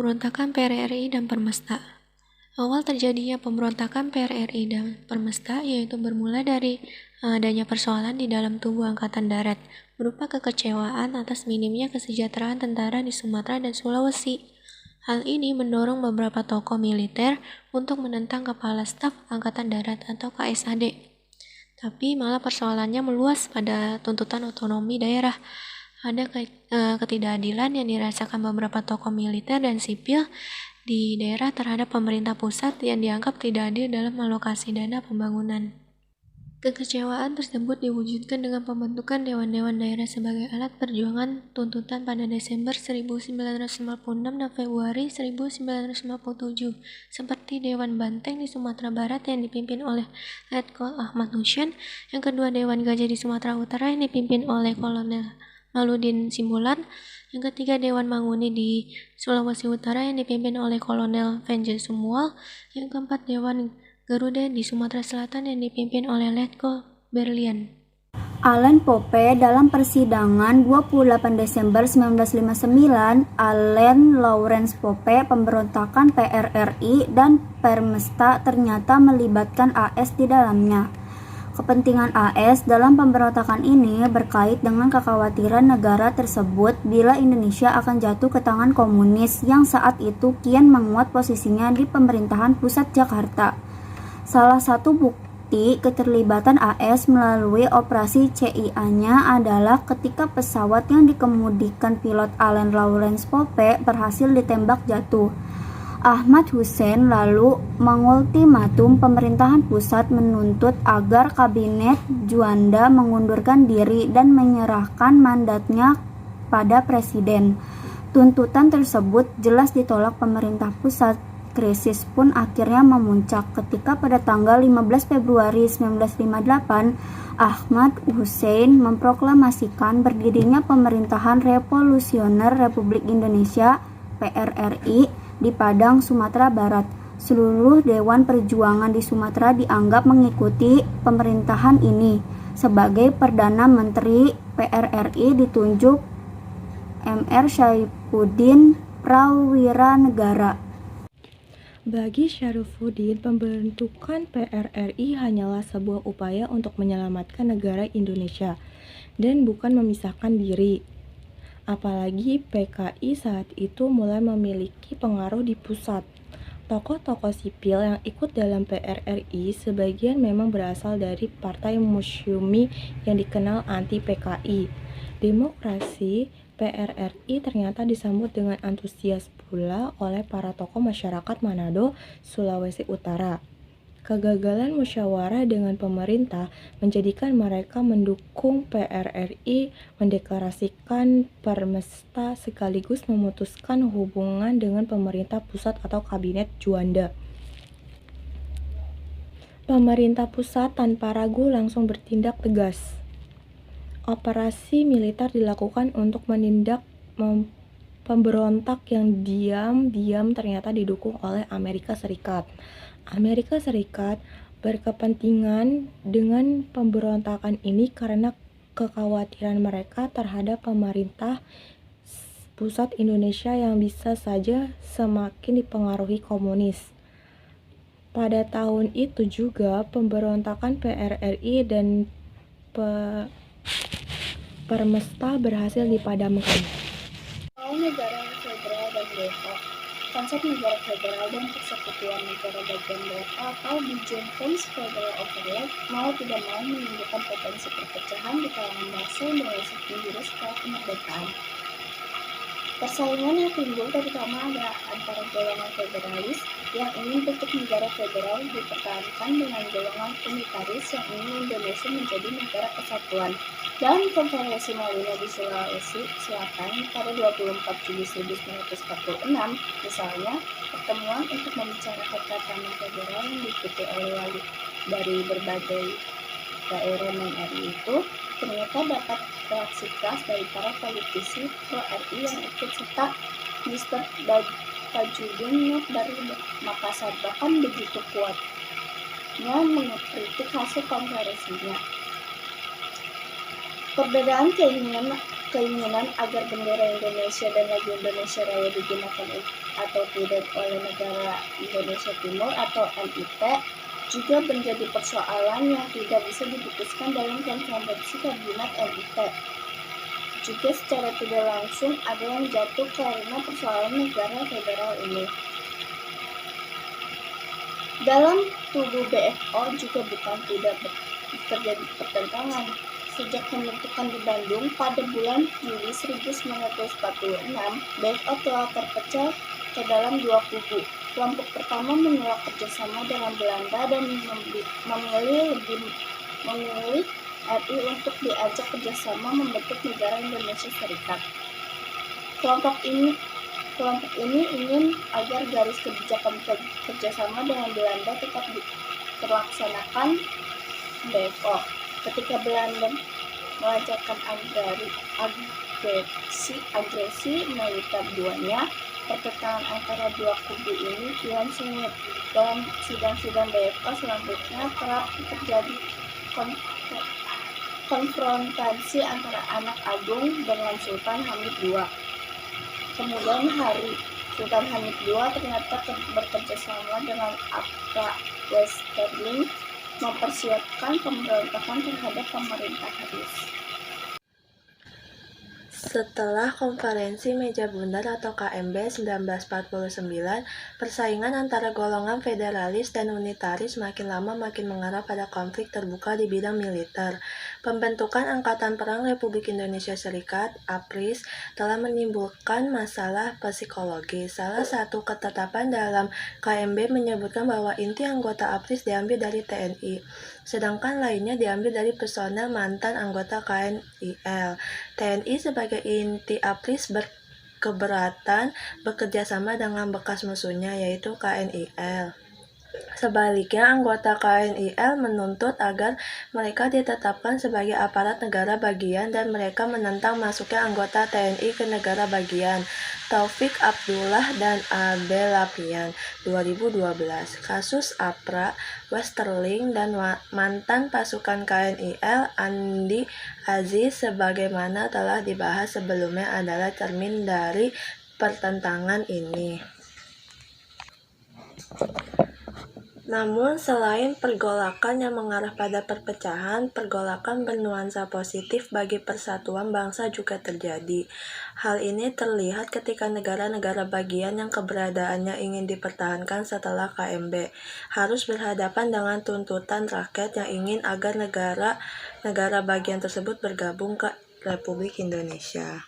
Pemberontakan PRRI dan Permesta. Awal terjadinya pemberontakan PRRI dan Permesta yaitu bermula dari adanya persoalan di dalam tubuh Angkatan Darat, berupa kekecewaan atas minimnya kesejahteraan tentara di Sumatera dan Sulawesi. Hal ini mendorong beberapa tokoh militer untuk menentang Kepala Staf Angkatan Darat atau KSAD. Tapi malah persoalannya meluas pada tuntutan otonomi daerah. Ada ketidakadilan yang dirasakan beberapa tokoh militer dan sipil di daerah terhadap pemerintah pusat yang dianggap tidak adil dalam alokasi dana pembangunan. Kekecewaan tersebut diwujudkan dengan pembentukan dewan-dewan daerah sebagai alat perjuangan tuntutan pada Desember 1956 dan Februari 1957, seperti Dewan Banteng di Sumatera Barat yang dipimpin oleh Letkol Ahmad Hussein, yang kedua Dewan Gajah di Sumatera Utara yang dipimpin oleh Kolonel Maludin Simbulan, yang ketiga Dewan Manguni di Sulawesi Utara yang dipimpin oleh Kolonel Venje Sumual, yang keempat Dewan Garuda di Sumatera Selatan yang dipimpin oleh Letkol Berlian. Allen Pope dalam persidangan 28 Desember 1959, Allen Lawrence Pope, pemberontakan PRRI dan Permesta ternyata melibatkan AS di dalamnya. Kepentingan AS dalam pemberontakan ini berkait dengan kekhawatiran negara tersebut bila Indonesia akan jatuh ke tangan komunis yang saat itu kian menguat posisinya di pemerintahan pusat Jakarta. Salah satu bukti keterlibatan AS melalui operasi CIA-nya adalah ketika pesawat yang dikemudikan pilot Allen Lawrence Pope berhasil ditembak jatuh. Ahmad Hussein lalu mengultimatum pemerintahan pusat menuntut agar kabinet Juanda mengundurkan diri dan menyerahkan mandatnya pada presiden. Tuntutan tersebut jelas ditolak pemerintah pusat. Krisis pun akhirnya memuncak ketika pada tanggal 15 Februari 1958 Ahmad Hussein memproklamasikan berdirinya Pemerintahan Revolusioner Republik Indonesia PRRI di Padang, Sumatera Barat. Seluruh Dewan Perjuangan di Sumatera dianggap mengikuti pemerintahan ini. Sebagai Perdana Menteri PRRI ditunjuk Mr. Syaifuddin Prawiranegara. Bagi Syarifuddin, pembentukan PRRI hanyalah sebuah upaya untuk menyelamatkan negara Indonesia dan bukan memisahkan diri. Apalagi PKI saat itu mulai memiliki pengaruh di pusat. Tokoh-tokoh sipil yang ikut dalam PRRI sebagian memang berasal dari partai musyumi yang dikenal anti PKI. Demokrasi PRRI ternyata disambut dengan antusias pula oleh para tokoh masyarakat Manado, Sulawesi Utara. Kegagalan musyawarah dengan pemerintah menjadikan mereka mendukung PRRI, mendeklarasikan Permesta sekaligus memutuskan hubungan dengan pemerintah pusat atau kabinet Juanda. Pemerintah pusat tanpa ragu langsung bertindak tegas. Operasi militer dilakukan untuk menindak pemberontak yang diam-diam ternyata didukung oleh Amerika Serikat. Amerika Serikat berkepentingan dengan pemberontakan ini karena kekhawatiran mereka terhadap pemerintah pusat Indonesia yang bisa saja semakin dipengaruhi komunis. Pada tahun itu juga pemberontakan PRRI dan Permesta berhasil dipadamkan. Negara federal dan delta. Konsep negara federal dan persekutuan negara bagian delta atau di Joint Force Federal Overlap mau tidak mau menunjukkan potensi perpecahan di kalangan bangsa yang melesat menjurus setelah kemerdekaan. Persaingan yang timbul terutama ada antara golongan federalis yang ingin bentuk negara federal dipertahankan dengan golongan unitaris yang ingin Indonesia menjadi negara kesatuan. Dalam konferensi Malino di Sulawesi Selatan pada 24 Juli 1946, misalnya, pertemuan untuk membicarakan tatanan federal yang diikuti oleh wali dari berbagai daerah non-RI itu ternyata dapat reaksi keras dari para politisi pro-RI yang ikut serta Mr. Tajudin Nur dari Makassar bahkan begitu kuatnya mengkritik hasil konferensinya. Perbedaan keinginan keinginan agar bendera Indonesia dan lagu Indonesia Raya digunakan atau tidak oleh negara Indonesia Timur atau NIT juga menjadi persoalan yang tidak bisa diputuskan dalam konferensi kabinet NIT. Juga secara tidak langsung ada yang jatuh karena persoalan negara federal ini. Dalam tubuh BFO juga bukan tidak terjadi pertentangan. Sejak pembentukan di Bandung pada bulan Juli 1946, BFO telah terpecah ke dalam dua kubu. Kelompok pertama menolak kerjasama dengan Belanda dan memilih RI untuk diajak kerjasama membentuk negara Indonesia Serikat. Kelompok ini ingin agar garis kebijakan kerjasama dengan Belanda tetap terlaksanakan BFO. Ketika Belanda melancarkan agresi militer duanya, pertentangan antara dua kubu ini kian sengit. Dalam sidang-sidang BFO selanjutnya kerap terjadi konfrontasi antara anak agung dengan Sultan Hamid II. Kemudian hari Sultan Hamid II ternyata bekerjasama dengan Accra Westerling mempersiapkan pemberontakan terhadap pemerintah Haris. Setelah Konferensi Meja Bundar atau KMB 1949, persaingan antara golongan federalis dan unitaris makin lama makin mengarah pada konflik terbuka di bidang militer. Pembentukan Angkatan Perang Republik Indonesia Serikat, APRIS, telah menimbulkan masalah psikologis. Salah satu ketetapan dalam KMB menyebutkan bahwa inti anggota APRIS diambil dari TNI, sedangkan lainnya diambil dari personel mantan anggota KNIL. TNI sebagai inti APRIS berkeberatan bekerja sama dengan bekas musuhnya, yaitu KNIL. Sebaliknya, anggota KNIL menuntut agar mereka ditetapkan sebagai aparat negara bagian dan mereka menentang masuknya anggota TNI ke negara bagian. Taufik Abdullah dan Abel Lapian, 2012. Kasus APRA, Westerling, dan mantan pasukan KNIL Andi Aziz sebagaimana telah dibahas sebelumnya adalah cermin dari pertentangan ini. Namun, selain pergolakan yang mengarah pada perpecahan, pergolakan bernuansa positif bagi persatuan bangsa juga terjadi. Hal ini terlihat ketika negara-negara bagian yang keberadaannya ingin dipertahankan setelah KMB harus berhadapan dengan tuntutan rakyat yang ingin agar negara bagian tersebut bergabung ke Republik Indonesia.